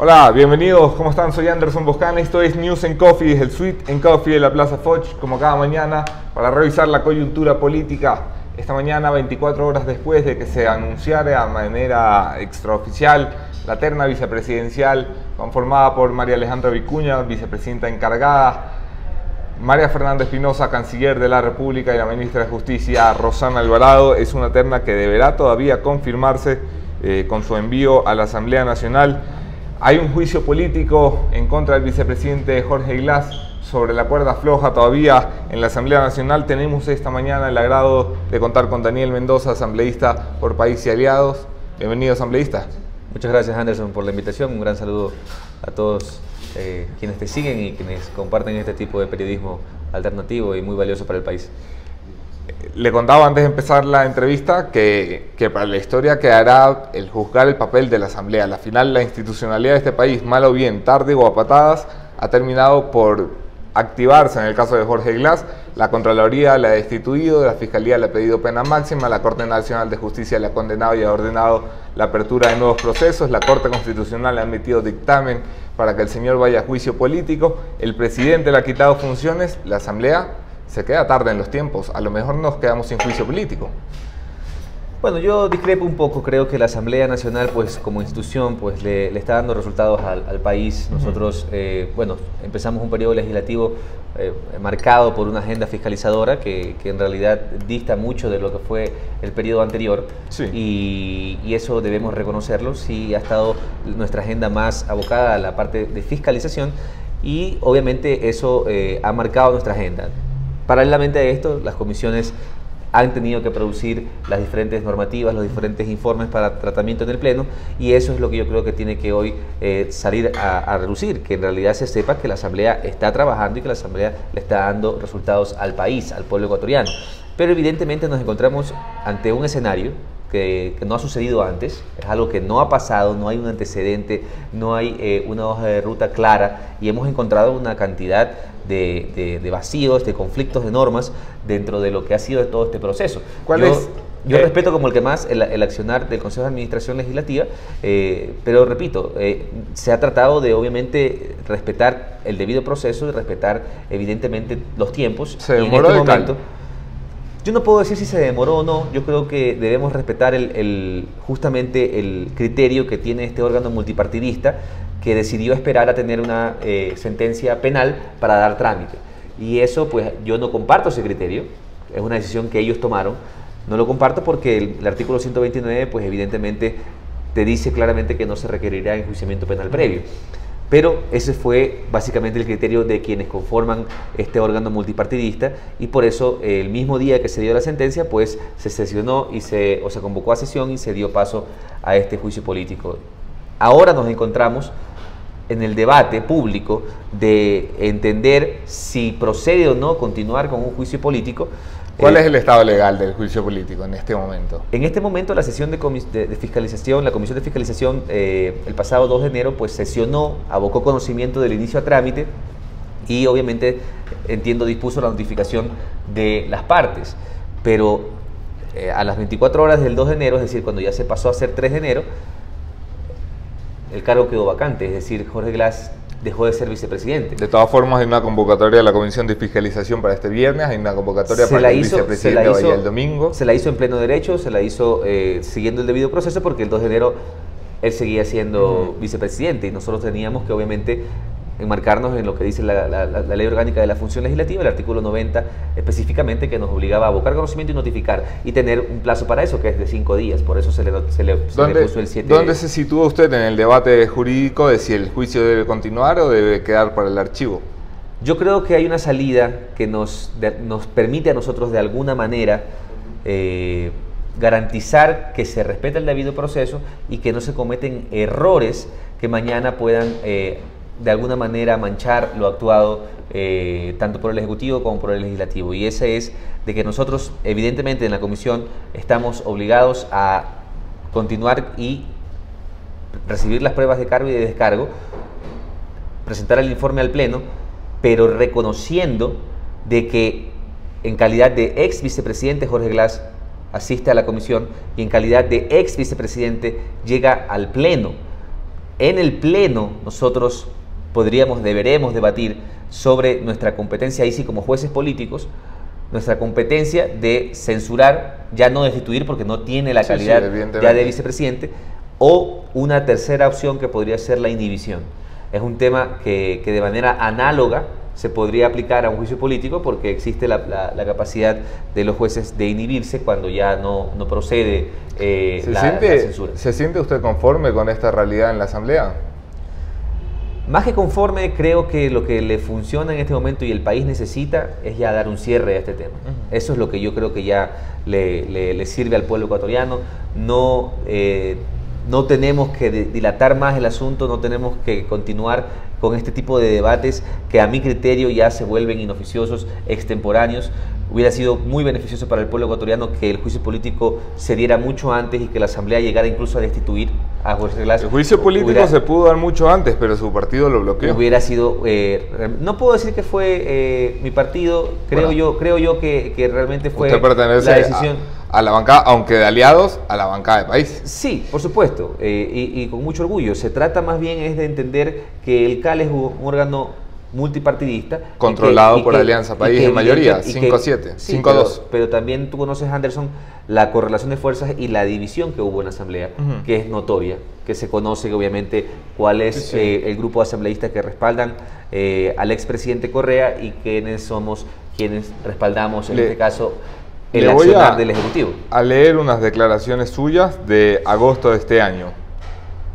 Hola, bienvenidos, ¿cómo están? Soy Anderson Boscana, esto es News and Coffee, es el Suite and Coffee de la Plaza Foch, como cada mañana, para revisar la coyuntura política. Esta mañana, 24 horas después de que se anunciara de manera extraoficial la terna vicepresidencial conformada por María Alejandra Vicuña, vicepresidenta encargada, María Fernanda Espinosa, canciller de la República, y la ministra de Justicia, Rosana Alvarado. Es una terna que deberá todavía confirmarse con su envío a la Asamblea Nacional. Hay un juicio político en contra del vicepresidente Jorge Glass sobre la cuerda floja todavía en la Asamblea Nacional. Tenemos esta mañana el agrado de contar con Daniel Mendoza, asambleísta por País y Aliados. Bienvenido, asambleísta. Muchas gracias, Anderson, por la invitación. Un gran saludo a todos quienes te siguen y quienes comparten este tipo de periodismo alternativo y muy valioso para el país. Le contaba antes de empezar la entrevista que para la historia quedará el juzgar el papel de la Asamblea. Al final, la institucionalidad de este país, mal o bien, tarde o a patadas, ha terminado por activarse en el caso de Jorge Glass. La Contraloría le ha destituido, la Fiscalía le ha pedido pena máxima, la Corte Nacional de Justicia le ha condenado y ha ordenado la apertura de nuevos procesos, la Corte Constitucional le ha emitido dictamen para que el señor vaya a juicio político, el presidente le ha quitado funciones, la Asamblea se queda tarde en los tiempos, a lo mejor nos quedamos sin juicio político. Bueno, yo discrepo un poco. Creo que la Asamblea Nacional, pues como institución, pues le está dando resultados al país. Nosotros, bueno, empezamos un periodo legislativo marcado por una agenda fiscalizadora que en realidad dista mucho de lo que fue el periodo anterior. Sí. Y eso debemos reconocerlo. Sí, ha estado nuestra agenda más abocada a la parte de fiscalización y obviamente eso ha marcado nuestra agenda. Paralelamente a esto, las comisiones han tenido que producir las diferentes normativas, los diferentes informes para tratamiento en el Pleno, y eso es lo que yo creo que tiene que hoy salir a relucir, que en realidad se sepa que la Asamblea está trabajando y que la Asamblea le está dando resultados al país, al pueblo ecuatoriano. Pero evidentemente nos encontramos ante un escenario que no ha sucedido antes, es algo que no ha pasado, no hay un antecedente, no hay una hoja de ruta clara, y hemos encontrado una cantidad de vacíos, de conflictos de normas dentro de lo que ha sido todo este proceso. Yo respeto como el que más el accionar del Consejo de Administración Legislativa, pero repito, se ha tratado de obviamente respetar el debido proceso y respetar evidentemente los tiempos. Se demoró en este momento. Yo no puedo decir si se demoró o no. Yo creo que debemos respetar justamente el criterio que tiene este órgano multipartidista, que decidió esperar a tener una sentencia penal para dar trámite. Y eso, pues, yo no comparto ese criterio. Es una decisión que ellos tomaron. No lo comparto porque el artículo 129, pues, evidentemente, te dice claramente que no se requerirá enjuiciamiento penal previo. Pero ese fue básicamente el criterio de quienes conforman este órgano multipartidista, y por eso el mismo día que se dio la sentencia, pues se sesionó y se convocó a sesión y se dio paso a este juicio político. Ahora nos encontramos en el debate público de entender si procede o no continuar con un juicio político. ¿Cuál es el estado legal del juicio político en este momento? En este momento la sesión de fiscalización, la comisión de fiscalización el pasado 2 de enero pues sesionó, abocó conocimiento del inicio a trámite y obviamente entiendo dispuso la notificación de las partes, pero a las 24 horas del 2 de enero, es decir, cuando ya se pasó a ser 3 de enero, el cargo quedó vacante, es decir, Jorge Glass dejó de ser vicepresidente. De todas formas, hay una convocatoria de la Comisión de Fiscalización para este viernes, hay una convocatoria para que el vicepresidente vaya el domingo. Se la hizo en pleno derecho, se la hizo siguiendo el debido proceso, porque el 2 de enero él seguía siendo vicepresidente y nosotros teníamos que obviamente enmarcarnos en lo que dice la Ley Orgánica de la Función Legislativa, el artículo 90 específicamente, que nos obligaba a abocar conocimiento y notificar y tener un plazo para eso, que es de 5 días, por eso se le puso el 7. ¿Dónde se sitúa usted en el debate jurídico de si el juicio debe continuar o debe quedar para el archivo? Yo creo que hay una salida que nos permite a nosotros de alguna manera garantizar que se respeta el debido proceso y que no se cometen errores que mañana puedan de alguna manera manchar lo actuado tanto por el Ejecutivo como por el Legislativo, y ese es de que nosotros evidentemente en la comisión estamos obligados a continuar y recibir las pruebas de cargo y de descargo, presentar el informe al Pleno, pero reconociendo de que en calidad de ex vicepresidente Jorge Glass asiste a la comisión y en calidad de ex vicepresidente llega al Pleno. En el Pleno nosotros deberemos debatir sobre nuestra competencia, ahí sí como jueces políticos, nuestra competencia de censurar, ya no destituir porque no tiene la calidad ya de vicepresidente, o una tercera opción que podría ser la inhibición. Es un tema que de manera análoga se podría aplicar a un juicio político porque existe la capacidad de los jueces de inhibirse cuando ya no procede la censura. ¿Se siente usted conforme con esta realidad en la Asamblea? Más que conforme, creo que lo que le funciona en este momento y el país necesita es ya dar un cierre a este tema. Eso es lo que yo creo que ya le sirve al pueblo ecuatoriano. No tenemos que dilatar más el asunto, no tenemos que continuar con este tipo de debates que a mi criterio ya se vuelven inoficiosos, extemporáneos. Hubiera sido muy beneficioso para el pueblo ecuatoriano que el juicio político se diera mucho antes y que la Asamblea llegara incluso a destituir a Jorge Glass. El juicio político se pudo dar mucho antes, pero su partido lo bloqueó. Hubiera sido, no puedo decir que fue mi partido, creo yo que realmente fue usted pertenece la decisión. A la bancada, aunque de aliados, a la bancada de país. Sí, por supuesto, y con mucho orgullo. Se trata más bien es de entender que el CAL es un órgano multipartidista. Controlado por Alianza País en mayoría, 5-7, 5-2. Pero también tú conoces, Anderson, la correlación de fuerzas y la división que hubo en la Asamblea, que es notoria, que se conoce obviamente cuál es el grupo de asambleístas que respaldan al expresidente Correa y quienes somos quienes respaldamos en este caso el accionar del Ejecutivo. A leer unas declaraciones suyas de agosto de este año.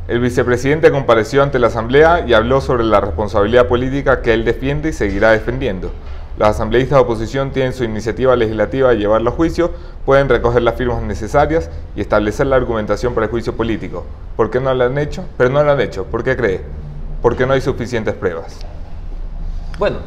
El vicepresidente compareció ante la Asamblea y habló sobre la responsabilidad política que él defiende y seguirá defendiendo. Los asambleístas de oposición tienen su iniciativa legislativa de llevarlo a juicio, pueden recoger las firmas necesarias y establecer la argumentación para el juicio político. ¿Por qué no lo han hecho? Pero no lo han hecho. ¿Por qué cree? Porque no hay suficientes pruebas. Bueno,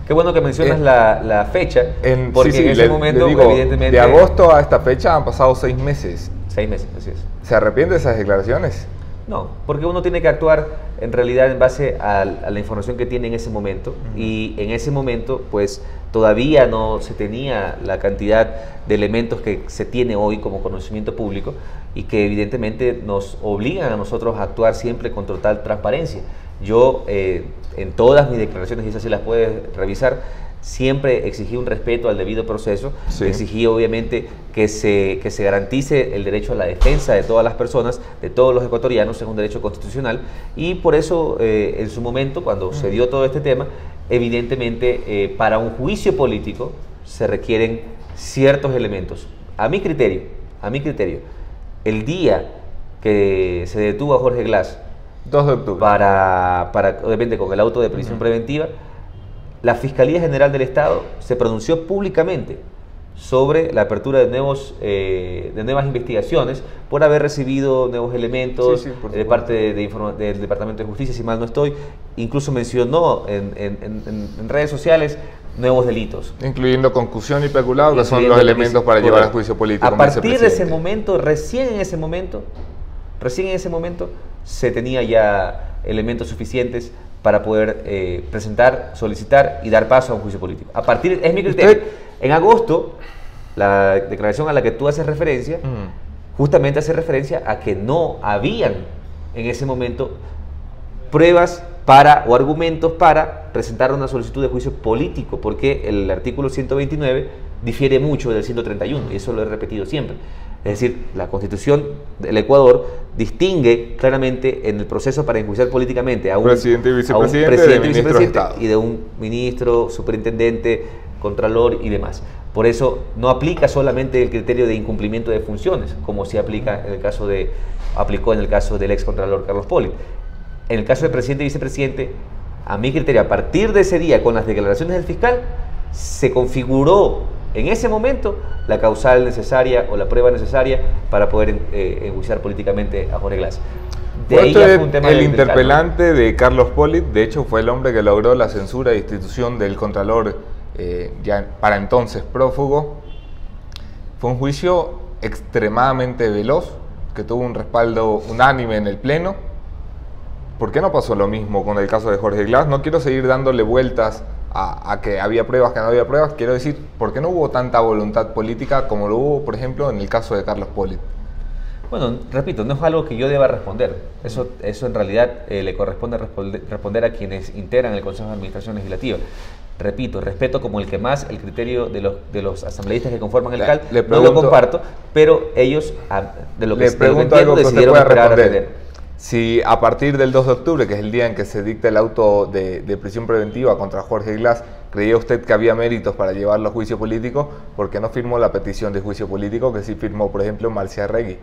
qué bueno que mencionas la fecha, porque en ese momento, digo, evidentemente... De agosto a esta fecha han pasado 6 meses. 6 meses, así es. ¿Se arrepiente de esas declaraciones? No, porque uno tiene que actuar en realidad en base a la información que tiene en ese momento, y en ese momento pues todavía no se tenía la cantidad de elementos que se tiene hoy como conocimiento público y que evidentemente nos obligan a nosotros a actuar siempre con total transparencia. Yo en todas mis declaraciones, y esas sí las puedes revisar, siempre exigí un respeto al debido proceso, exigí obviamente que se garantice el derecho a la defensa de todas las personas, de todos los ecuatorianos, es un derecho constitucional, y por eso en su momento, cuando se dio todo este tema, evidentemente para un juicio político se requieren ciertos elementos. A mi criterio, el día que se detuvo a Jorge Glass, 2 de octubre, obviamente con el auto de prisión preventiva, la Fiscalía General del Estado se pronunció públicamente sobre la apertura de nuevas investigaciones por haber recibido nuevos elementos de parte del Departamento de Justicia, si mal no estoy. Incluso mencionó en redes sociales nuevos delitos. Incluyendo concusión y peculado, que son los elementos para llevar a juicio político. A partir de ese momento, recién en ese momento, se tenía ya elementos suficientes para poder presentar, solicitar y dar paso a un juicio político. A partir, es mi criterio. En agosto, la declaración a la que tú haces referencia, justamente hace referencia a que no habían en ese momento pruebas o argumentos para presentar una solicitud de juicio político, porque el artículo 129 difiere mucho del 131, y eso lo he repetido siempre. Es decir, la Constitución del Ecuador distingue claramente en el proceso para enjuiciar políticamente a un presidente y vicepresidente, y de un ministro, superintendente, contralor y demás. Por eso no aplica solamente el criterio de incumplimiento de funciones, como se aplica aplicó en el caso del ex contralor Carlos Poli. En el caso del presidente y vicepresidente, a mi criterio, a partir de ese día, con las declaraciones del fiscal, se configuró en ese momento la causal necesaria o la prueba necesaria para poder enjuiciar políticamente a Jorge Glass. De ahí ya fue un tema el interpelante de Carlos Poli, de hecho fue el hombre que logró la censura de institución del contralor ya para entonces prófugo. Fue un juicio extremadamente veloz, que tuvo un respaldo unánime en el Pleno. ¿Por qué no pasó lo mismo con el caso de Jorge Glass? No quiero seguir dándole vueltas a que había pruebas, que no había pruebas. Quiero decir, ¿por qué no hubo tanta voluntad política como lo hubo, por ejemplo, en el caso de Carlos Poli? Bueno, repito, no es algo que yo deba responder. Eso en realidad le corresponde responder a quienes integran el Consejo de Administración Legislativa. Repito, respeto como el que más el criterio de los asambleístas que conforman el CAL. No lo comparto, pero ellos, de lo que entiendo, decidieron esperar a tener. Si a partir del 2 de octubre, que es el día en que se dicta el auto de prisión preventiva contra Jorge Glass, ¿creía usted que había méritos para llevarlo a juicio político? ¿Por qué no firmó la petición de juicio político que sí firmó, por ejemplo, Marcia Arregui?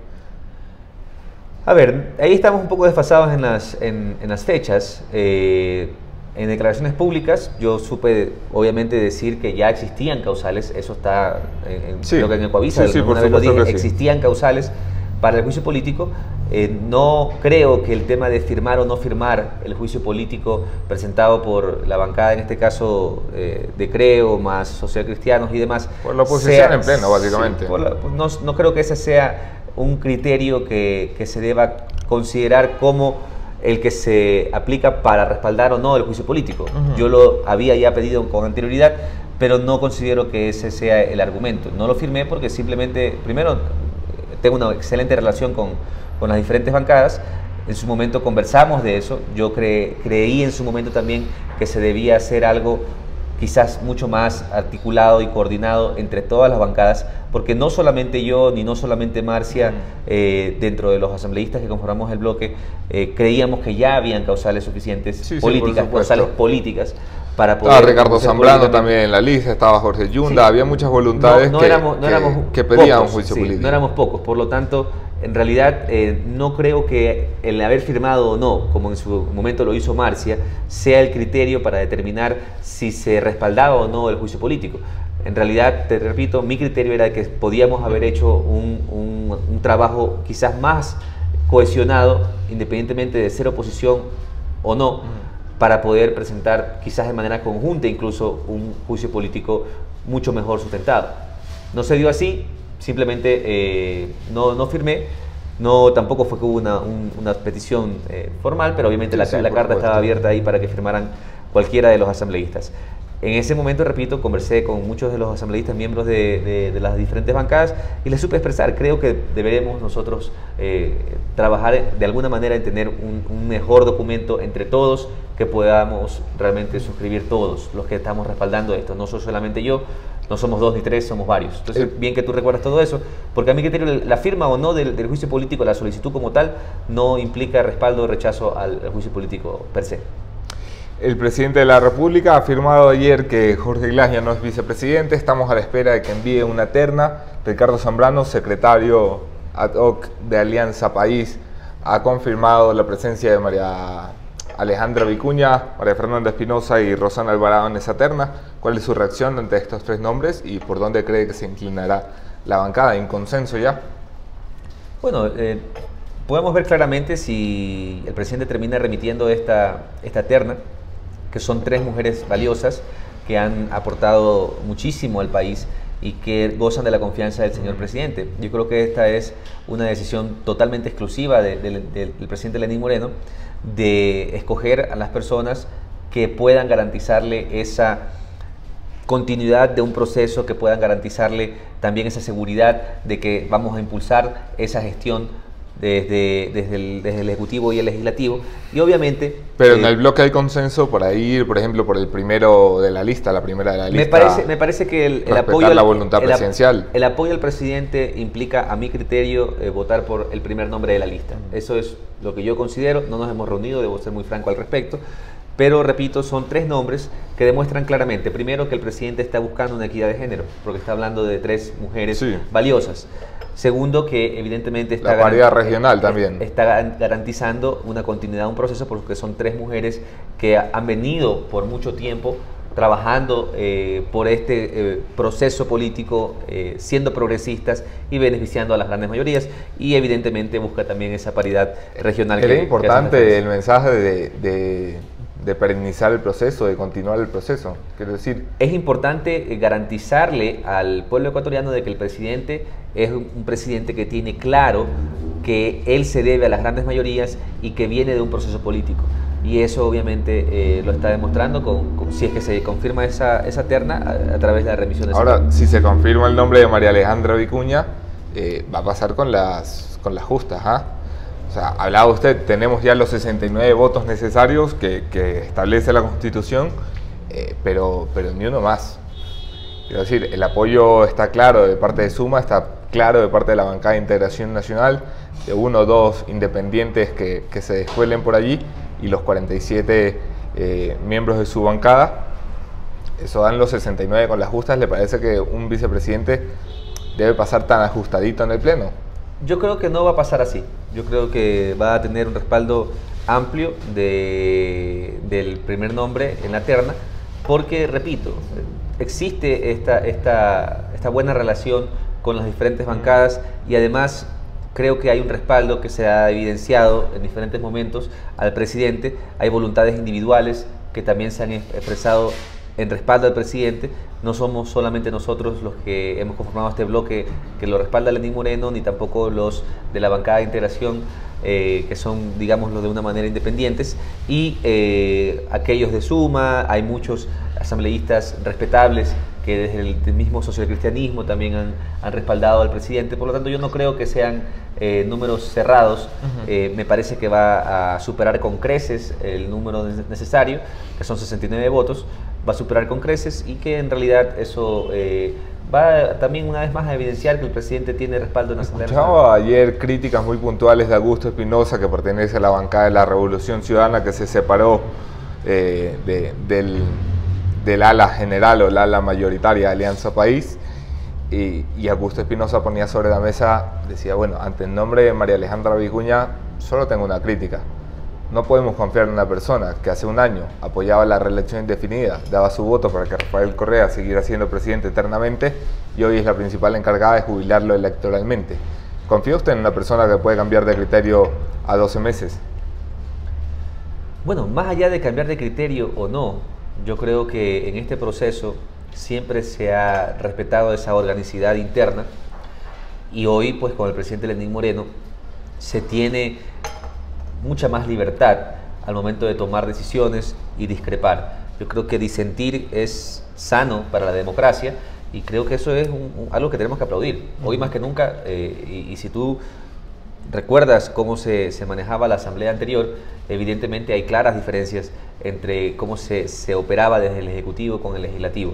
A ver, ahí estamos un poco desfasados en las fechas. En declaraciones públicas yo supe obviamente decir que ya existían causales, eso está creo que en Ecoavisa, alguna vez lo dije, existían causales para el juicio político. No creo que el tema de firmar o no firmar el juicio político presentado por la bancada, en este caso de Creo, más socialcristianos y demás, por la oposición en pleno, básicamente. Sí, no creo que ese sea un criterio que se deba considerar como el que se aplica para respaldar o no el juicio político. Yo lo había ya pedido con anterioridad, pero no considero que ese sea el argumento. No lo firmé porque simplemente, primero, tengo una excelente relación con las diferentes bancadas. En su momento conversamos de eso. Yo creí en su momento también que se debía hacer algo quizás mucho más articulado y coordinado entre todas las bancadas, porque no solamente yo, ni no solamente Marcia, dentro de los asambleístas que conformamos el bloque, creíamos que ya habían causales suficientes políticas, causales políticas, para poder... Estaba Ricardo Zambrano también en la lista, estaba Jorge Yunda, había muchas voluntades que pedían un juicio político. No éramos pocos, por lo tanto, en realidad no creo que el haber firmado o no, como en su momento lo hizo Marcia, sea el criterio para determinar si se respaldaba o no el juicio político. En realidad, te repito, mi criterio era que podíamos haber hecho un trabajo quizás más cohesionado, independientemente de ser oposición o no, para poder presentar quizás de manera conjunta incluso un juicio político mucho mejor sustentado. No se dio así, simplemente no firmé. No, tampoco fue que hubo una petición formal, pero obviamente la carta estaba abierta ahí para que firmaran cualquiera de los asambleístas. En ese momento, repito, conversé con muchos de los asambleístas miembros de las diferentes bancadas y les supe expresar, creo que deberemos nosotros trabajar de alguna manera en tener un mejor documento entre todos, que podamos realmente suscribir todos los que estamos respaldando esto. No soy solamente yo, no somos 2 ni 3, somos varios. Entonces, bien que tú recuerdas todo eso, porque a mi criterio la firma o no del juicio político, la solicitud como tal, no implica respaldo o rechazo al juicio político per se. El presidente de la República ha afirmado ayer que Jorge Glass ya no es vicepresidente. Estamos a la espera de que envíe una terna. Ricardo Zambrano, secretario ad hoc de Alianza País, ha confirmado la presencia de María Alejandra Vicuña, María Fernanda Espinosa y Rosana Alvarado en esa terna. ¿Cuál es su reacción ante estos 3 nombres y por dónde cree que se inclinará la bancada? ¿En consenso ya? Bueno, podemos ver claramente si el presidente termina remitiendo esta terna, que son 3 mujeres valiosas que han aportado muchísimo al país y que gozan de la confianza del señor presidente. Yo creo que esta es una decisión totalmente exclusiva del presidente Lenín Moreno, de escoger a las personas que puedan garantizarle esa continuidad de un proceso, que puedan garantizarle también esa seguridad de que vamos a impulsar esa gestión desde el Ejecutivo y el Legislativo, y obviamente... Pero en el bloque hay consenso para ir, por ejemplo, por el primero de la lista, la primera de la lista. Me parece que el apoyo... la voluntad presidencial. El apoyo al presidente implica, a mi criterio, votar por el primer nombre de la lista. Eso es lo que yo considero. No nos hemos reunido, debo ser muy franco al respecto. Pero, repito, son 3 nombres que demuestran claramente, primero, que el presidente está buscando una equidad de género, porque está hablando de 3 mujeres valiosas. Segundo, que evidentemente está, la paridad regional también está garantizando una continuidad de un proceso, porque son 3 mujeres que han venido por mucho tiempo trabajando por este proceso político, siendo progresistas y beneficiando a las grandes mayorías, y evidentemente busca también esa paridad regional. Era importante el mensaje de perennizar el proceso, de continuar el proceso, quiero decir. Es importante garantizarle al pueblo ecuatoriano de que el presidente es un presidente que tiene claro que él se debe a las grandes mayorías y que viene de un proceso político. Y eso obviamente lo está demostrando si es que se confirma esa terna a través de la remisión de Ahora, si se confirma el nombre de María Alejandra Vicuña, va a pasar con las justas, ¿ah? O sea, hablaba usted, tenemos ya los 69 votos necesarios que establece la Constitución, pero ni uno más. Quiero decir, el apoyo está claro de parte de Suma, está claro de parte de la bancada de Integración Nacional, de 1 o 2 independientes que se descuelen por allí, y los 47 miembros de su bancada. Eso dan los 69 con las justas. ¿Le parece que un vicepresidente debe pasar tan ajustadito en el Pleno? Yo creo que no va a pasar así. Yo creo que va a tener un respaldo amplio del primer nombre en la terna, porque, repito, existe esta buena relación con las diferentes bancadas, y además creo que hay un respaldo que se ha evidenciado en diferentes momentos al presidente. Hay voluntades individuales que también se han expresado en respaldo al presidente. No somos solamente nosotros los que hemos conformado este bloque que lo respalda Lenín Moreno, ni tampoco los de la bancada de integración, que son, digámoslo de una manera, independientes, y aquellos de Suma. Hay muchos asambleístas respetables que desde el mismo socialcristianismo también han respaldado al presidente. Por lo tanto, yo no creo que sean números cerrados. Me parece que va a superar con creces el número necesario, que son 69 votos, va a superar con creces, y que en realidad eso va también una vez más a evidenciar que el presidente tiene respaldo en la Asamblea Nacional. Escuchaba ayer críticas muy puntuales de Augusto Espinosa, que pertenece a la bancada de la Revolución Ciudadana, que se separó del ala general o el ala mayoritaria de Alianza País, y Augusto Espinosa ponía sobre la mesa, decía, bueno, ante el nombre de María Alejandra Vicuña solo tengo una crítica. No podemos confiar en una persona que hace un año apoyaba la reelección indefinida, daba su voto para que Rafael Correa siguiera siendo presidente eternamente, y hoy es la principal encargada de jubilarlo electoralmente. ¿Confía usted en una persona que puede cambiar de criterio a 12 meses? Bueno, más allá de cambiar de criterio o no, yo creo que en este proceso siempre se ha respetado esa organicidad interna, y hoy, pues, con el presidente Lenín Moreno se tiene mucha más libertad al momento de tomar decisiones y discrepar. Yo creo que disentir es sano para la democracia, y creo que eso es algo que tenemos que aplaudir hoy más que nunca. Y si tú recuerdas cómo se manejaba la asamblea anterior, evidentemente hay claras diferencias entre cómo se operaba desde el Ejecutivo con el Legislativo.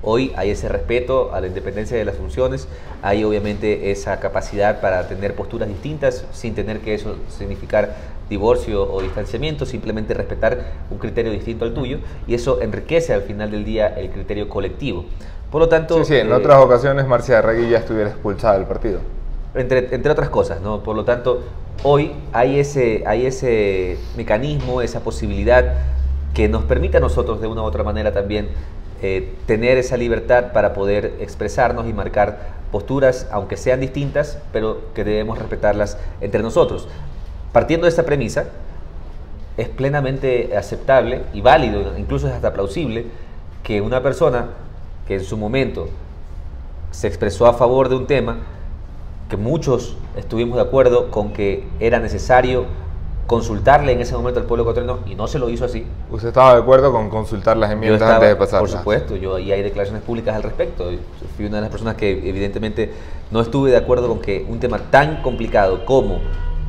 Hoy hay ese respeto a la independencia de las funciones, hay obviamente esa capacidad para tener posturas distintas sin tener que eso significar divorcio o distanciamiento, simplemente respetar un criterio distinto al tuyo, y eso enriquece al final del día el criterio colectivo. Por lo tanto... Sí, en otras ocasiones Marcia Arregui ya estuviera expulsada del partido. Entre otras cosas, ¿no? Por lo tanto, hoy hay ese mecanismo, esa posibilidad que nos permite a nosotros de una u otra manera también tener esa libertad para poder expresarnos y marcar posturas, aunque sean distintas, pero que debemos respetarlas entre nosotros. Partiendo de esta premisa, es plenamente aceptable y válido, incluso es hasta plausible, que una persona que en su momento se expresó a favor de un tema, que muchos estuvimos de acuerdo con que era necesario consultarle en ese momento al pueblo ecuatoriano, y no se lo hizo así. ¿Usted estaba de acuerdo con consultar las enmiendas antes de pasarlas? Por supuesto, y hay declaraciones públicas al respecto. Yo fui una de las personas que evidentemente no estuve de acuerdo con que un tema tan complicado como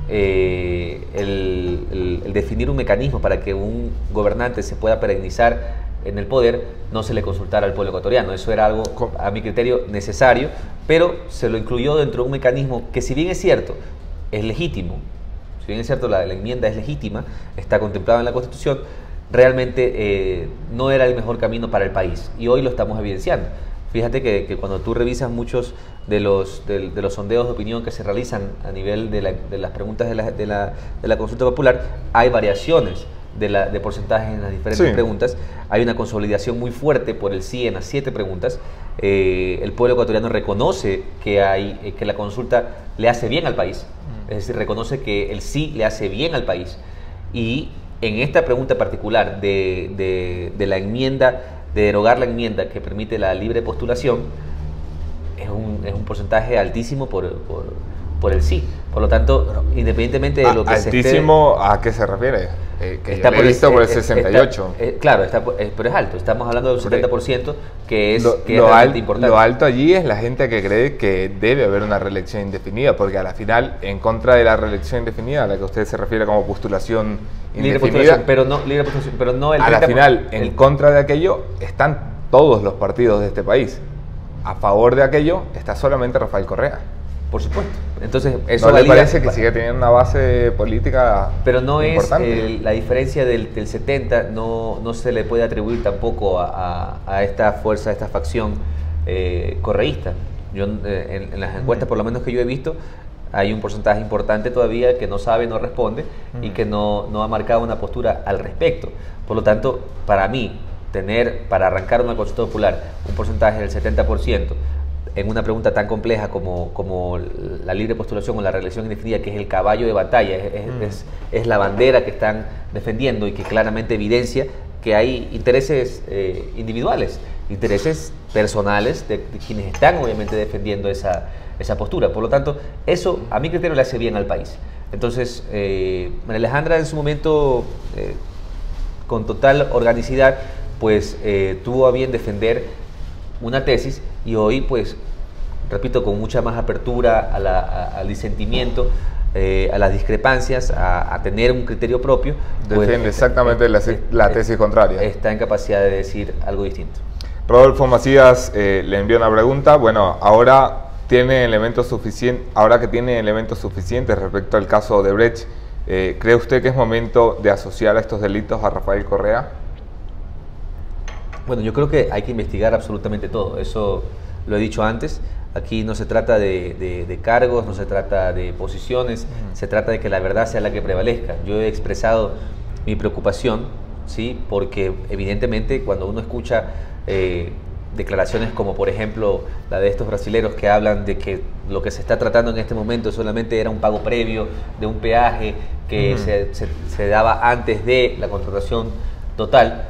el definir un mecanismo para que un gobernante se pueda perennizar en el poder, no se le consultara al pueblo ecuatoriano. Eso era algo, a mi criterio, necesario, pero se lo incluyó dentro de un mecanismo que, si bien es cierto, es legítimo, si bien es cierto, la enmienda es legítima, está contemplada en la Constitución, realmente no era el mejor camino para el país, y hoy lo estamos evidenciando. Fíjate que cuando tú revisas muchos de los sondeos de opinión que se realizan a nivel de las preguntas de la consulta popular, hay variaciones de porcentajes en las diferentes preguntas. Hay una consolidación muy fuerte por el sí en las 7 preguntas. El pueblo ecuatoriano reconoce que la consulta le hace bien al país, es decir, reconoce que el sí le hace bien al país, y en esta pregunta particular de la enmienda, de derogar la enmienda que permite la libre postulación, es un porcentaje altísimo por el sí. Por lo tanto, independientemente de lo que altísimo, ¿a qué se refiere? Que está por el 68. Claro, pero es alto. Estamos hablando del 70%, que es importante. Lo alto allí es la gente que cree que debe haber una reelección indefinida, porque a la final, en contra de la reelección indefinida, a la que usted se refiere como postulación indefinida, pero no el 30%. A la final, en contra de aquello, están todos los partidos de este país. A favor de aquello está solamente Rafael Correa. Por supuesto. Entonces, eso ¿No le parece que sigue teniendo una base política pero no importante? Es la diferencia del 70, no se le puede atribuir tampoco a esta fuerza, a esta facción correísta. Yo, en las encuestas, por lo menos que yo he visto, hay un porcentaje importante todavía que no sabe, no responde y que no ha marcado una postura al respecto. Por lo tanto, para mí, para arrancar una consulta popular un porcentaje del 70%, en una pregunta tan compleja como la libre postulación o la reelección indefinida, que es el caballo de batalla, es la bandera que están defendiendo y que claramente evidencia que hay intereses individuales, intereses personales de quienes están obviamente defendiendo esa postura. Por lo tanto, eso a mi criterio le hace bien al país. Entonces, María Alejandra en su momento, con total organicidad, pues tuvo a bien defender una tesis y hoy, pues, repito, con mucha más apertura al disentimiento, a las discrepancias, a tener un criterio propio. Defiende pues, exactamente la tesis contraria. Está en capacidad de decir algo distinto. Rodolfo Macías le envió una pregunta. Bueno, ahora que tiene elementos suficientes respecto al caso de Brecht, ¿cree usted que es momento de asociar a estos delitos a Rafael Correa? Bueno, yo creo que hay que investigar absolutamente todo. Eso lo he dicho antes. Aquí no se trata de cargos, no se trata de posiciones, se trata de que la verdad sea la que prevalezca. Yo he expresado mi preocupación, ¿sí? Porque evidentemente cuando uno escucha declaraciones como por ejemplo la de estos brasileros que hablan de que lo que se está tratando en este momento solamente era un pago previo de un peaje que se daba antes de la contratación total,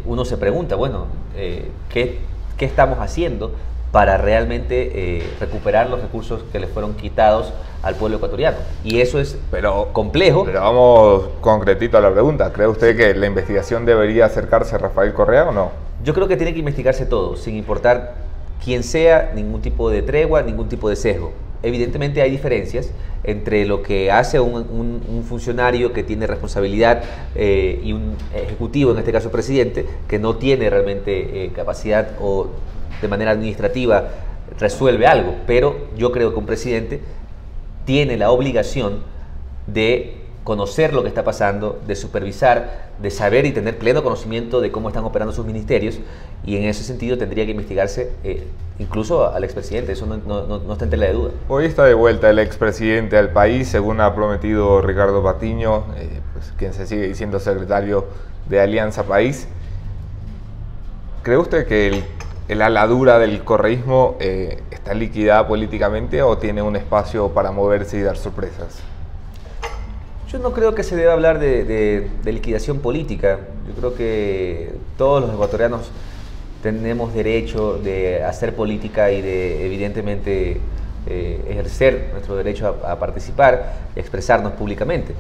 uno se pregunta, bueno, ¿qué estamos haciendo para realmente recuperar los recursos que le fueron quitados al pueblo ecuatoriano? Y eso es complejo. Pero vamos concretito a la pregunta. ¿Cree usted que la investigación debería acercarse a Rafael Correa o no? Yo creo que tiene que investigarse todo, sin importar quién sea, ningún tipo de tregua, ningún tipo de sesgo. Evidentemente hay diferencias entre lo que hace un funcionario que tiene responsabilidad y un ejecutivo, en este caso presidente, que no tiene realmente capacidad o de manera administrativa resuelve algo, pero yo creo que un presidente tiene la obligación de conocer lo que está pasando, de supervisar, de saber y tener pleno conocimiento de cómo están operando sus ministerios, y en ese sentido tendría que investigarse incluso al expresidente. Eso no está en tela de duda. Hoy está de vuelta el expresidente al país, según ha prometido Ricardo Patiño, pues, quien se sigue diciendo secretario de Alianza País. ¿Cree usted que el ala dura del correísmo está liquidada políticamente o tiene un espacio para moverse y dar sorpresas? Yo no creo que se deba hablar de liquidación política. Yo creo que todos los ecuatorianos tenemos derecho de hacer política y de, evidentemente, ejercer nuestro derecho a participar y expresarnos públicamente.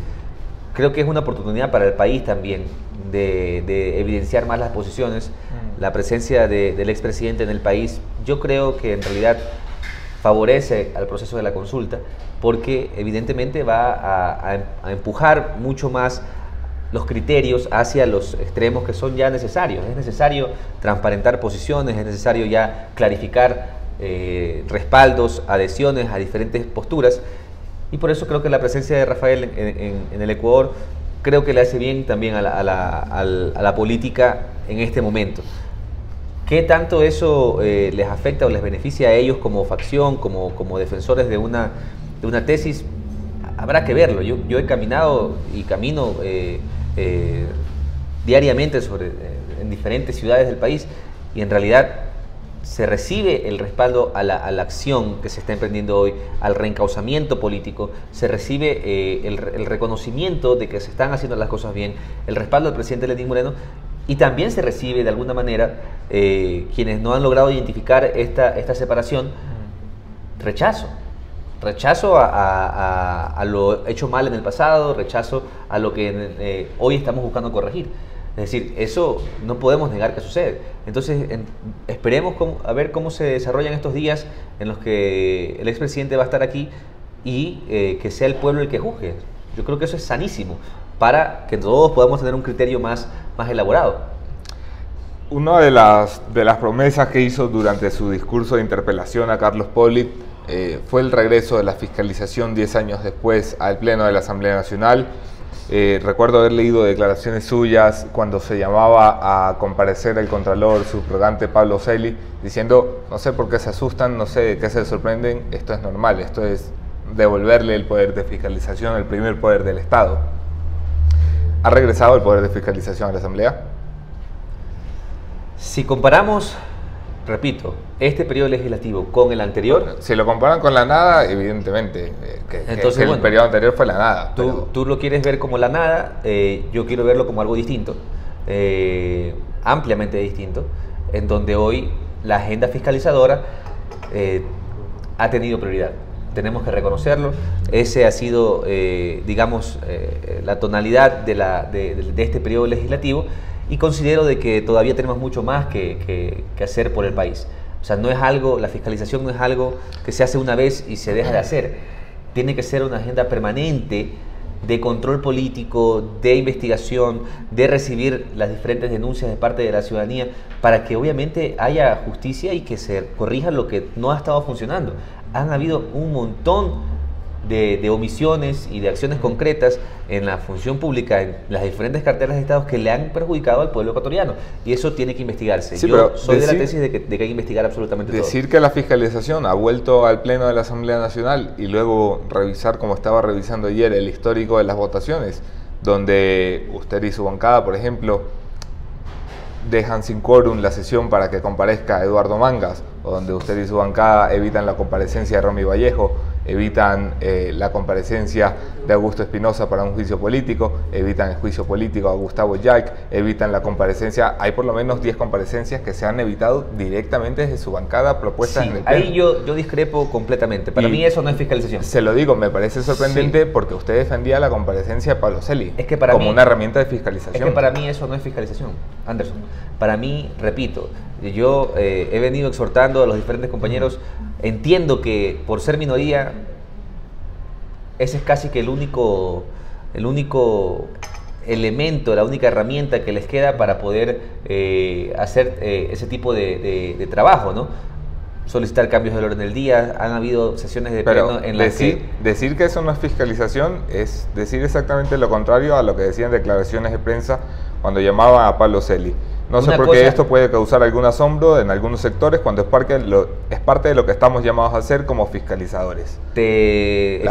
Creo que es una oportunidad para el país también de evidenciar más las posiciones. La presencia del expresidente en el país, yo creo que en realidad favorece al proceso de la consulta, porque evidentemente va a empujar mucho más los criterios hacia los extremos que son ya necesarios. Es necesario transparentar posiciones, es necesario ya clarificar respaldos, adhesiones a diferentes posturas, y por eso creo que la presencia de Rafael en el Ecuador creo que le hace bien también a la política en este momento. ¿Qué tanto eso les afecta o les beneficia a ellos como facción, como defensores de una tesis? Habrá que verlo. Yo he caminado y camino diariamente en diferentes ciudades del país, y en realidad se recibe el respaldo a la acción que se está emprendiendo hoy, al reencauzamiento político, se recibe el reconocimiento de que se están haciendo las cosas bien, el respaldo del presidente Lenín Moreno, y también se recibe de alguna manera quienes no han logrado identificar esta separación, rechazo. rechazo a lo hecho mal en el pasado, rechazo a lo que hoy estamos buscando corregir. Es decir, eso no podemos negar que sucede. Entonces, esperemos a ver cómo se desarrollan estos días en los que el expresidente va a estar aquí y que sea el pueblo el que juzgue. Yo creo que eso es sanísimo para que todos podamos tener un criterio más elaborado. Una de las promesas que hizo durante su discurso de interpelación a Carlos Pollitt fue el regreso de la fiscalización 10 años después al Pleno de la Asamblea Nacional. Recuerdo haber leído declaraciones suyas cuando se llamaba a comparecer el Contralor subrogante Pablo Celi, diciendo, no sé por qué se asustan, no sé de qué se sorprenden, esto es normal, esto es devolverle el poder de fiscalización, el primer poder del Estado. ¿Ha regresado el poder de fiscalización a la Asamblea? Si comparamos, repito, este periodo legislativo con el anterior... Bueno, si lo comparan con la nada, evidentemente, entonces, el periodo anterior fue la nada. Tú lo quieres ver como la nada, yo quiero verlo como algo distinto, ampliamente distinto, en donde hoy la agenda fiscalizadora ha tenido prioridad. Tenemos que reconocerlo. Ese ha sido, digamos, la tonalidad de este periodo legislativo, y considero de que todavía tenemos mucho más que hacer por el país. O sea, no es algo, la fiscalización no es algo que se hace una vez y se deja de hacer. Tiene que ser una agenda permanente de control político, de investigación, de recibir las diferentes denuncias de parte de la ciudadanía, para que obviamente haya justicia y que se corrija lo que no ha estado funcionando. Han habido un montón de omisiones y de acciones concretas en la función pública, en las diferentes carteras de Estado, que le han perjudicado al pueblo ecuatoriano, y eso tiene que investigarse. Sí, yo soy de la tesis de que hay que investigar absolutamente todo. Decir que la fiscalización ha vuelto al Pleno de la Asamblea Nacional y luego revisar, como estaba revisando ayer, el histórico de las votaciones, donde usted y su bancada, por ejemplo, dejan sin quórum la sesión para que comparezca Eduardo Mangas, o donde usted y su bancada evitan la comparecencia de Romy Vallejo, evitan la comparecencia de Augusto Espinosa para un juicio político, evitan el juicio político a Gustavo Yaik, evitan la comparecencia. Hay por lo menos 10 comparecencias que se han evitado directamente desde su bancada propuestas en el Pleno. Ahí yo discrepo completamente. Para mí eso no es fiscalización. Se lo digo, me parece sorprendente, porque usted defendía la comparecencia de Pablo Celi como una herramienta de fiscalización. Es que para mí eso no es fiscalización, Anderson. Para mí, repito, yo he venido exhortando a los diferentes compañeros. Entiendo que por ser minoría, ese es casi que el único elemento, la única herramienta que les queda para poder hacer ese tipo de trabajo, ¿no? Solicitar cambios del orden del día. Han habido sesiones de pleno en las que... Decir que eso no es fiscalización es decir exactamente lo contrario a lo que decían declaraciones de prensa cuando llamaban a Pablo Celi. No sé por qué esto puede causar algún asombro en algunos sectores cuando es parte de lo que estamos llamados a hacer como fiscalizadores. Te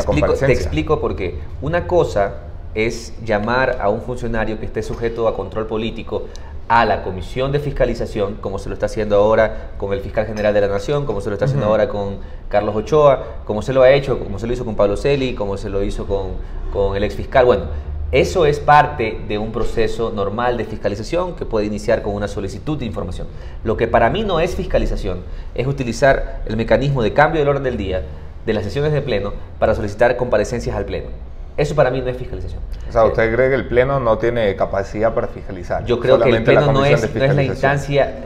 explico por qué. Una cosa es llamar a un funcionario que esté sujeto a control político a la comisión de fiscalización, como se lo está haciendo ahora con el fiscal general de la Nación, como se lo está haciendo ahora con Carlos Ochoa, como se lo ha hecho, como se lo hizo con Pablo Celi, como se lo hizo con el ex fiscal. Bueno, eso es parte de un proceso normal de fiscalización que puede iniciar con una solicitud de información. Lo que para mí no es fiscalización es utilizar el mecanismo de cambio del orden del día de las sesiones de pleno para solicitar comparecencias al pleno. Eso para mí no es fiscalización. O sea, ¿usted cree que el pleno no tiene capacidad para fiscalizar? Yo creo que el pleno no es la instancia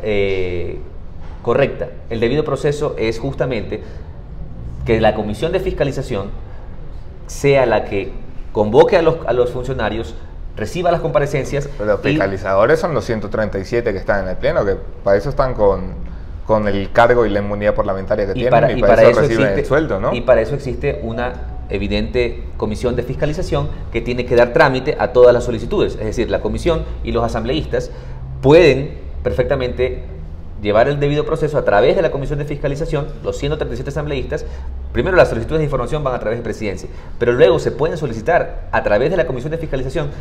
correcta. El debido proceso es justamente que la comisión de fiscalización sea la que convoque a los funcionarios, reciba las comparecencias. Pero los fiscalizadores son los 137 que están en el pleno, que para eso están con el cargo y la inmunidad parlamentaria que tienen, y para eso reciben el sueldo, ¿no? Y para eso existe una evidente comisión de fiscalización que tiene que dar trámite a todas las solicitudes. Es decir, la comisión y los asambleístas pueden perfectamente llevar el debido proceso a través de la comisión de fiscalización. Los 137 asambleístas, primero las solicitudes de información van a través de presidencia, pero luego se pueden solicitar a través de la comisión de fiscalización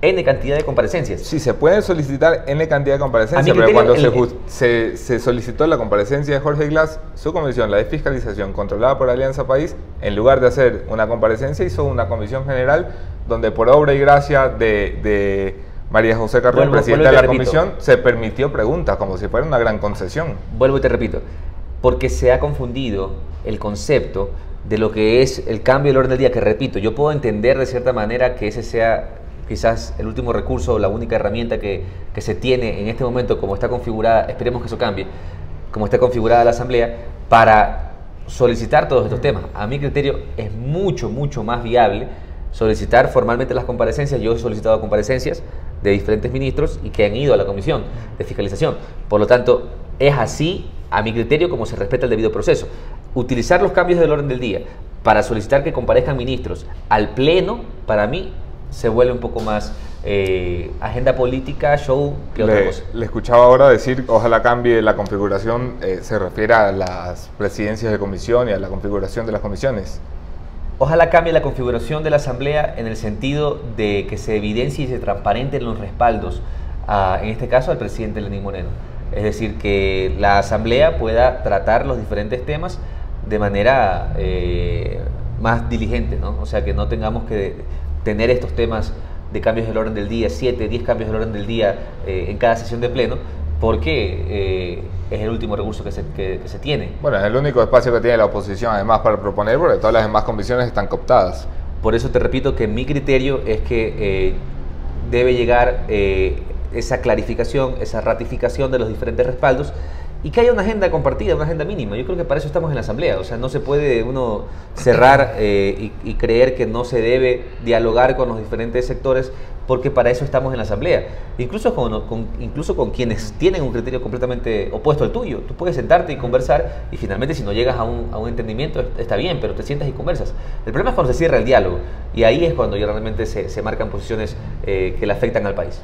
N cantidad de comparecencias. Sí, se pueden solicitar N cantidad de comparecencias, pero cuando se solicitó la comparecencia de Jorge Glass, su comisión, la de fiscalización, controlada por Alianza País, en lugar de hacer una comparecencia, hizo una comisión general donde por obra y gracia de María José Carrión, presidenta de la comisión, se permitió preguntas como si fuera una gran concesión. Vuelvo y te repito, porque se ha confundido el concepto de lo que es el cambio del orden del día, que repito, yo puedo entender de cierta manera que ese sea quizás el último recurso o la única herramienta que se tiene en este momento, como está configurada, esperemos que eso cambie, como está configurada la Asamblea, para solicitar todos estos temas. A mi criterio es mucho más viable solicitar formalmente las comparecencias. Yo he solicitado comparecencias de diferentes ministros y que han ido a la Comisión de Fiscalización. Por lo tanto, es así, a mi criterio, como se respeta el debido proceso. Utilizar los cambios del orden del día para solicitar que comparezcan ministros al Pleno, para mí, se vuelve un poco más agenda política, show, que otra cosa. Le escuchaba ahora decir, ojalá cambie la configuración, se refiere a las presidencias de comisión y a la configuración de las comisiones. Ojalá cambie la configuración de la Asamblea en el sentido de que se evidencie y se transparenten los respaldos, en este caso al presidente Lenín Moreno. Es decir, que la Asamblea pueda tratar los diferentes temas de manera más diligente, ¿no? O sea, que no tengamos que tener estos temas de cambios del orden del día, 7, 10 cambios del orden del día en cada sesión de pleno, porque es el último recurso que se tiene. Bueno, es el único espacio que tiene la oposición además para proponer, porque todas las demás comisiones están cooptadas. Por eso te repito que mi criterio es que debe llegar esa clarificación, esa ratificación de los diferentes respaldos, y que haya una agenda compartida, una agenda mínima. Yo creo que para eso estamos en la Asamblea. O sea, no se puede uno cerrar y creer que no se debe dialogar con los diferentes sectores, porque para eso estamos en la Asamblea. Incluso con quienes tienen un criterio completamente opuesto al tuyo. Tú puedes sentarte y conversar, y finalmente si no llegas a un entendimiento está bien, pero te sientas y conversas. El problema es cuando se cierra el diálogo, y ahí es cuando ya realmente se marcan posiciones que le afectan al país.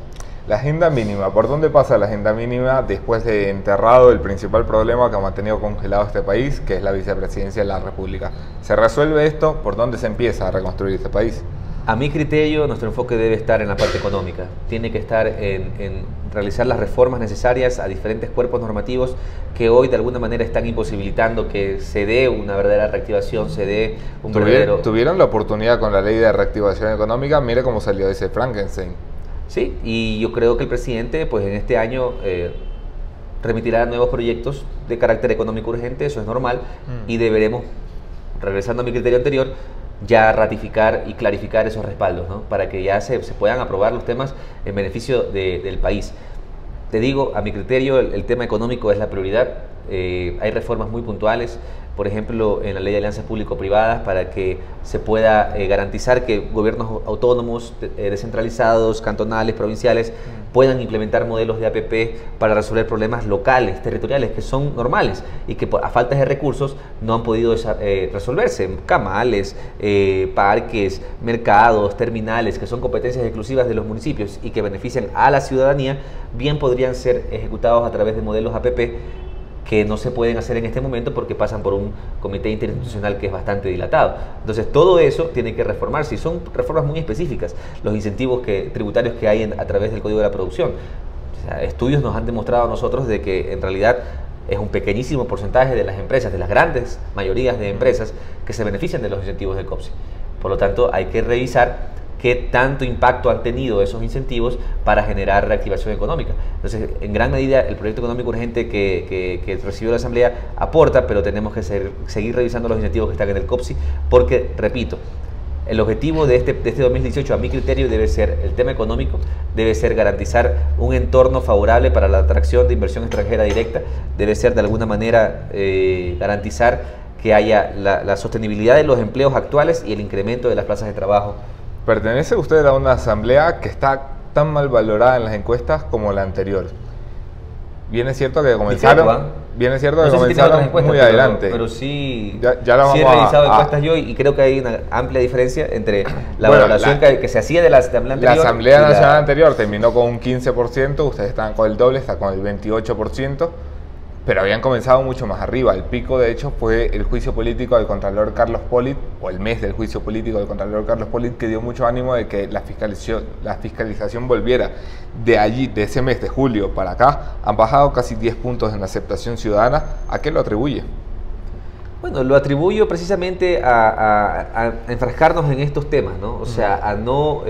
La agenda mínima, ¿por dónde pasa la agenda mínima después de enterrado el principal problema que ha mantenido congelado este país, que es la vicepresidencia de la República? ¿Se resuelve esto? ¿Por dónde se empieza a reconstruir este país? A mi criterio, nuestro enfoque debe estar en la parte económica. Tiene que estar en realizar las reformas necesarias a diferentes cuerpos normativos que hoy de alguna manera están imposibilitando que se dé una verdadera reactivación, se dé un verdadero... Tuvieron la oportunidad con la ley de reactivación económica, mire cómo salió ese Frankenstein. Sí, y yo creo que el presidente, pues en este año remitirá nuevos proyectos de carácter económico urgente, eso es normal, y deberemos, regresando a mi criterio anterior, ya ratificar y clarificar esos respaldos, ¿no? Para que ya se puedan aprobar los temas en beneficio del país. Te digo, a mi criterio, el tema económico es la prioridad. Hay reformas muy puntuales, por ejemplo, en la ley de alianzas público-privadas, para que se pueda garantizar que gobiernos autónomos, descentralizados, cantonales, provinciales, puedan implementar modelos de APP para resolver problemas locales, territoriales, que son normales y que a falta de recursos no han podido resolverse. Camales, parques, mercados, terminales, que son competencias exclusivas de los municipios y que benefician a la ciudadanía, bien podrían ser ejecutados a través de modelos APP que no se pueden hacer en este momento porque pasan por un comité interinstitucional que es bastante dilatado. Entonces, todo eso tiene que reformarse y son reformas muy específicas. Los incentivos tributarios que hay a través del Código de la Producción. O sea, estudios nos han demostrado a nosotros de que en realidad es un pequeñísimo porcentaje de las empresas, de las grandes mayorías de empresas, que se benefician de los incentivos del COPSE. Por lo tanto, hay que revisar qué tanto impacto han tenido esos incentivos para generar reactivación económica. Entonces, en gran medida, el proyecto económico urgente que recibió la Asamblea aporta, pero tenemos que seguir revisando los incentivos que están en el COPSI, porque, repito, el objetivo de este 2018, a mi criterio, debe ser el tema económico, debe ser garantizar un entorno favorable para la atracción de inversión extranjera directa, debe ser de alguna manera garantizar que haya la sostenibilidad de los empleos actuales y el incremento de las plazas de trabajo. ¿Pertenece usted a una asamblea que está tan mal valorada en las encuestas como la anterior? Bien es cierto que comenzaron, muy adelante. Pero sí, ya he realizado encuestas yo y creo que hay una amplia diferencia entre la valoración que se hacía de la asamblea anterior. La Asamblea Nacional anterior terminó con un 15%, ustedes están con el doble, está con el 28%. Pero habían comenzado mucho más arriba. El pico, de hecho, fue el juicio político del contralor Carlos Pollitt, o el mes del juicio político del contralor Carlos Pollitt, que dio mucho ánimo de que la fiscalización volviera. De allí, de ese mes de julio para acá, han bajado casi 10 puntos en la aceptación ciudadana. ¿A qué lo atribuye? Bueno, lo atribuyo precisamente a enfrascarnos en estos temas, ¿no? O sea, a no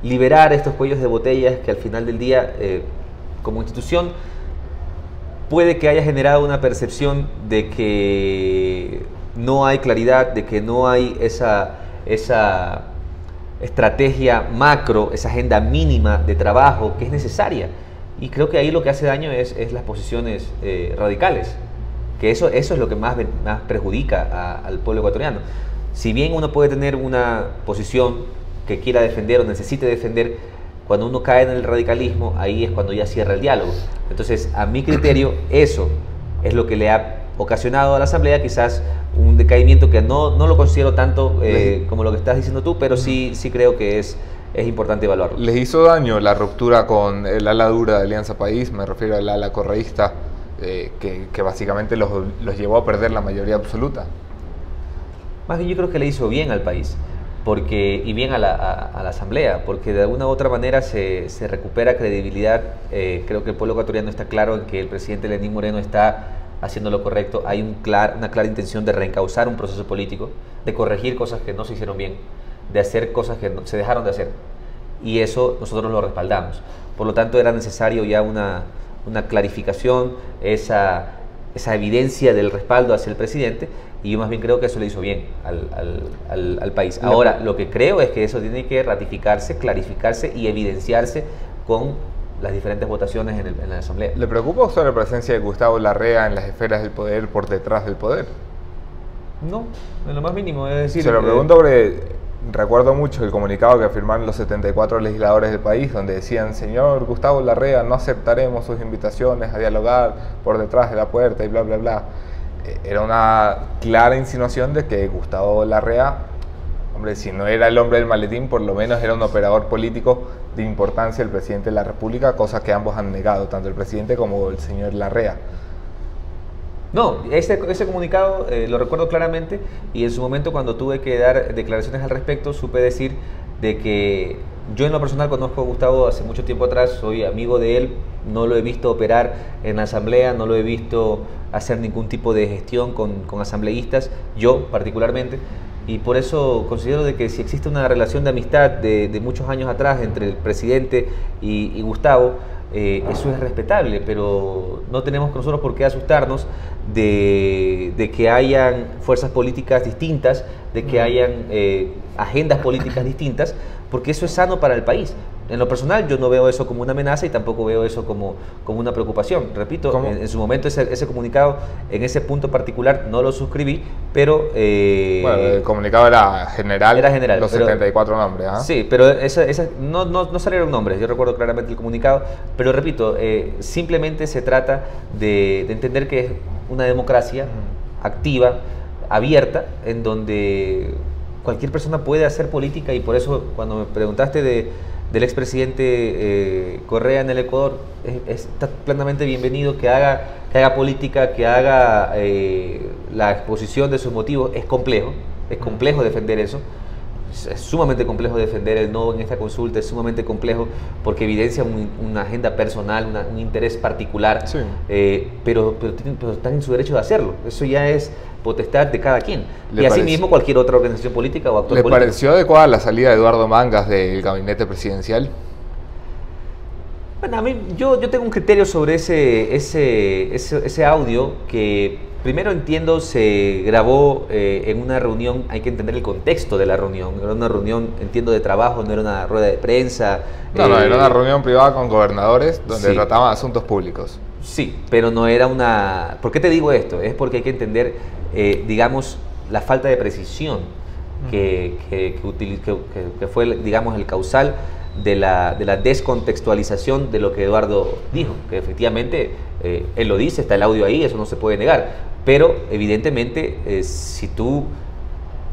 liberar estos cuellos de botellas que al final del día, como institución, puede que haya generado una percepción de que no hay claridad, de que no hay esa estrategia macro, esa agenda mínima de trabajo que es necesaria. Y creo que ahí lo que hace daño es las posiciones radicales, que eso es lo que más perjudica al pueblo ecuatoriano. Si bien uno puede tener una posición que quiera defender o necesite defender, cuando uno cae en el radicalismo, ahí es cuando ya cierra el diálogo. Entonces, a mi criterio, eso es lo que le ha ocasionado a la Asamblea quizás un decaimiento que no lo considero tanto como lo que estás diciendo tú, pero sí creo que es importante evaluarlo. ¿Les hizo daño la ruptura con el ala dura de Alianza País? Me refiero al ala correísta, que básicamente los llevó a perder la mayoría absoluta. Más bien yo creo que le hizo bien al país, y bien a la Asamblea, porque de alguna u otra manera se recupera credibilidad. Creo que el pueblo ecuatoriano está claro en que el presidente Lenín Moreno está haciendo lo correcto. Hay una clara intención de reencauzar un proceso político, de corregir cosas que no se hicieron bien, de hacer cosas que se dejaron de hacer, y eso nosotros lo respaldamos. Por lo tanto, era necesario ya una clarificación, esa evidencia del respaldo hacia el presidente, y yo más bien creo que eso le hizo bien al país. Ahora, lo que creo es que eso tiene que ratificarse, clarificarse y evidenciarse con las diferentes votaciones en la Asamblea. ¿Le preocupa usted la presencia de Gustavo Larrea en las esferas del poder, por detrás del poder? No, en lo más mínimo. Es decir, se lo pregunto porque recuerdo mucho el comunicado que firmaron los 74 legisladores del país, donde decían: señor Gustavo Larrea, no aceptaremos sus invitaciones a dialogar por detrás de la puerta y bla, bla, bla. Era una clara insinuación de que Gustavo Larrea, hombre, si no era el hombre del maletín, por lo menos era un operador político de importancia del presidente de la República, cosa que ambos han negado, tanto el presidente como el señor Larrea. No, ese comunicado lo recuerdo claramente, y en su momento, cuando tuve que dar declaraciones al respecto, supe decir de que yo en lo personal conozco a Gustavo hace mucho tiempo atrás, soy amigo de él, no lo he visto operar en la Asamblea, no lo he visto hacer ningún tipo de gestión con asambleístas, yo particularmente, y por eso considero de que si existe una relación de amistad de muchos años atrás entre el presidente y Gustavo, eso es respetable, pero no tenemos nosotros por qué asustarnos de que hayan fuerzas políticas distintas, de que hayan agendas políticas distintas, porque eso es sano para el país. En lo personal, yo no veo eso como una amenaza y tampoco veo eso como una preocupación. Repito, en su momento ese comunicado, en ese punto particular, no lo suscribí, pero... bueno, el comunicado era general, los 74 nombres. ¿Ah? Sí, pero no salieron nombres, yo recuerdo claramente el comunicado, pero repito, simplemente se trata de entender que es una democracia activa, abierta, en donde cualquier persona puede hacer política, y por eso cuando me preguntaste del expresidente Correa en el Ecuador, está plenamente bienvenido que haga política, que haga la exposición de sus motivos. Es complejo defender eso, es sumamente complejo defender el no en esta consulta, es sumamente complejo porque evidencia una agenda personal, un interés particular, sí. pero están en su derecho de hacerlo. Eso ya es potestad de cada quien. Y asimismo cualquier otra organización política o actor político. ¿Le pareció adecuada la salida de Eduardo Mangas del gabinete presidencial? Bueno, a mí, yo tengo un criterio sobre ese audio que primero entiendo se grabó en una reunión. Hay que entender el contexto de la reunión. Era una reunión, entiendo, de trabajo, no era una rueda de prensa. No, era una reunión privada con gobernadores donde sí trataban asuntos públicos. Sí, pero no era una... ¿Por qué te digo esto? Es porque hay que entender, digamos, la falta de precisión que fue, digamos, el causal de la descontextualización de lo que Eduardo dijo, que efectivamente él lo dice, está el audio ahí, eso no se puede negar, pero evidentemente si tú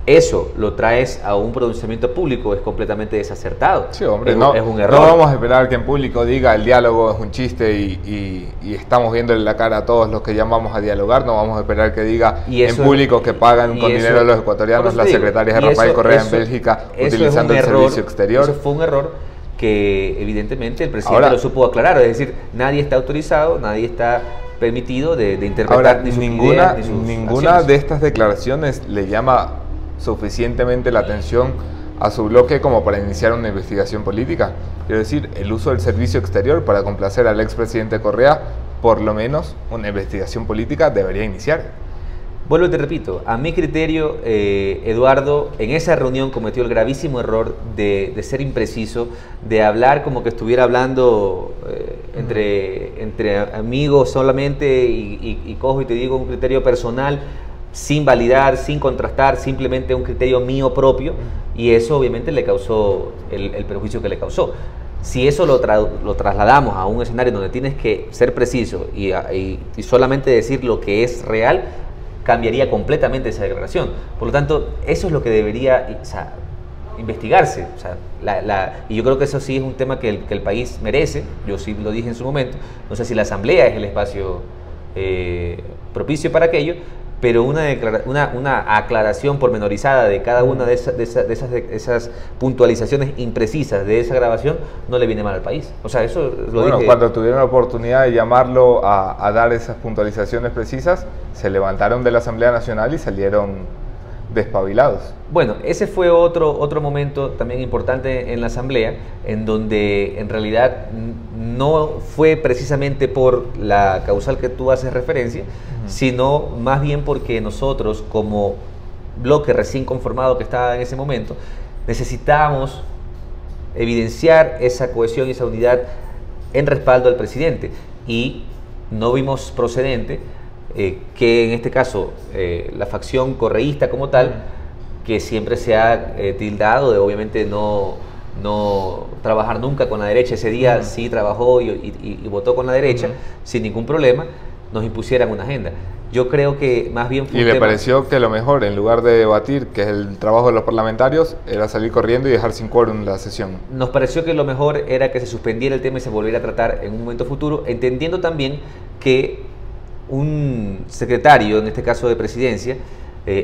eso lo traes a un pronunciamiento público es completamente desacertado. Sí, hombre, es un error. No vamos a esperar que en público diga el diálogo es un chiste y estamos viéndole la cara a todos los que llamamos a dialogar. No vamos a esperar que diga en público que pagan con dinero a los ecuatorianos las secretarias de Rafael Correa en Bélgica utilizando el servicio exterior. Eso fue un error que evidentemente el presidente lo supo aclarar. Es decir, nadie está autorizado, nadie está permitido de interpretar ni sus ideas, ni sus ninguna acciones. De estas declaraciones le llama suficientemente la atención a su bloque como para iniciar una investigación política. Quiero decir, el uso del servicio exterior para complacer al expresidente Correa, por lo menos una investigación política debería iniciar. Vuelvo y te repito, a mi criterio, Eduardo en esa reunión cometió el gravísimo error de ser impreciso, de hablar como que estuviera hablando entre amigos solamente y cojo y te digo un criterio personal, sin validar, sin contrastar, simplemente un criterio mío propio, y eso obviamente le causó el perjuicio que le causó. Si eso lo trasladamos a un escenario donde tienes que ser preciso y solamente decir lo que es real, cambiaría completamente esa declaración. Por lo tanto, eso es lo que debería investigarse. Y yo creo que eso sí es un tema que el país merece. Yo sí lo dije en su momento. No sé si la Asamblea es el espacio propicio para aquello, pero una aclaración pormenorizada de cada una de esas puntualizaciones imprecisas de esa grabación no le viene mal al país. O sea, eso lo dije. Cuando tuvieron la oportunidad de llamarlo a dar esas puntualizaciones precisas, se levantaron de la Asamblea Nacional y salieron despabilados. Bueno, ese fue otro momento también importante en la Asamblea, en donde en realidad no fue precisamente por la causal que tú haces referencia, sino más bien porque nosotros, como bloque recién conformado que estaba en ese momento, necesitábamos evidenciar esa cohesión y esa unidad en respaldo al presidente, y no vimos procedente que en este caso la facción correísta como tal, que siempre se ha tildado de obviamente no trabajar nunca con la derecha, ese día sí trabajó y votó con la derecha sin ningún problema, nos impusieran una agenda. Yo creo que más bien fue ¿Y le pareció que lo mejor, en lugar de debatir, que es el trabajo de los parlamentarios, era salir corriendo y dejar sin quórum la sesión? Nos pareció que lo mejor era que se suspendiera el tema y se volviera a tratar en un momento futuro, entendiendo también que un secretario, en este caso de presidencia,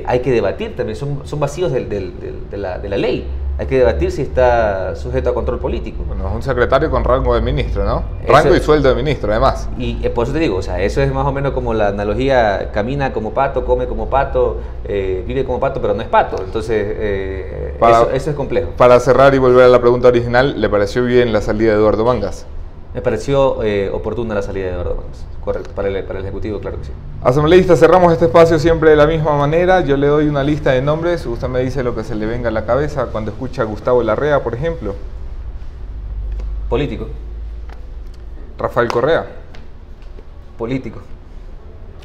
hay que debatir también, son vacíos de la ley. Hay que debatir si está sujeto a control político. Bueno, es un secretario con rango de ministro, ¿no? Rango y sueldo de ministro, además. Y por eso te digo, o sea, eso es más o menos como la analogía: camina como pato, come como pato, vive como pato, pero no es pato. Entonces, eso es complejo. Para cerrar y volver a la pregunta original, ¿le pareció bien la salida de Eduardo Mangas? Me pareció oportuna la salida de Eduardo Mangas. Correcto, para el Ejecutivo, claro que sí. Asambleísta, cerramos este espacio siempre de la misma manera. Yo le doy una lista de nombres, usted me dice lo que se le venga a la cabeza cuando escucha a Gustavo Larrea, por ejemplo. Político. Rafael Correa. Político.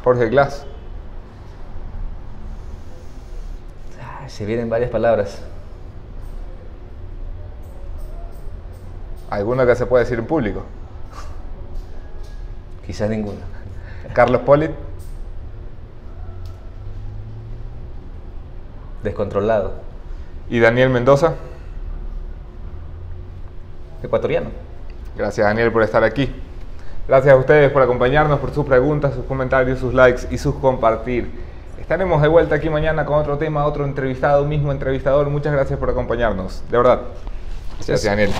Jorge Glass. Se vienen varias palabras. ¿Alguna que se pueda decir en público? Quizás ninguna. Carlos Pollitt. Descontrolado. ¿Y Daniel Mendoza? Ecuatoriano. Gracias, Daniel, por estar aquí. Gracias a ustedes por acompañarnos, por sus preguntas, sus comentarios, sus likes y sus compartir. Estaremos de vuelta aquí mañana con otro tema, otro entrevistado, mismo entrevistador. Muchas gracias por acompañarnos, de verdad. Gracias, Daniel.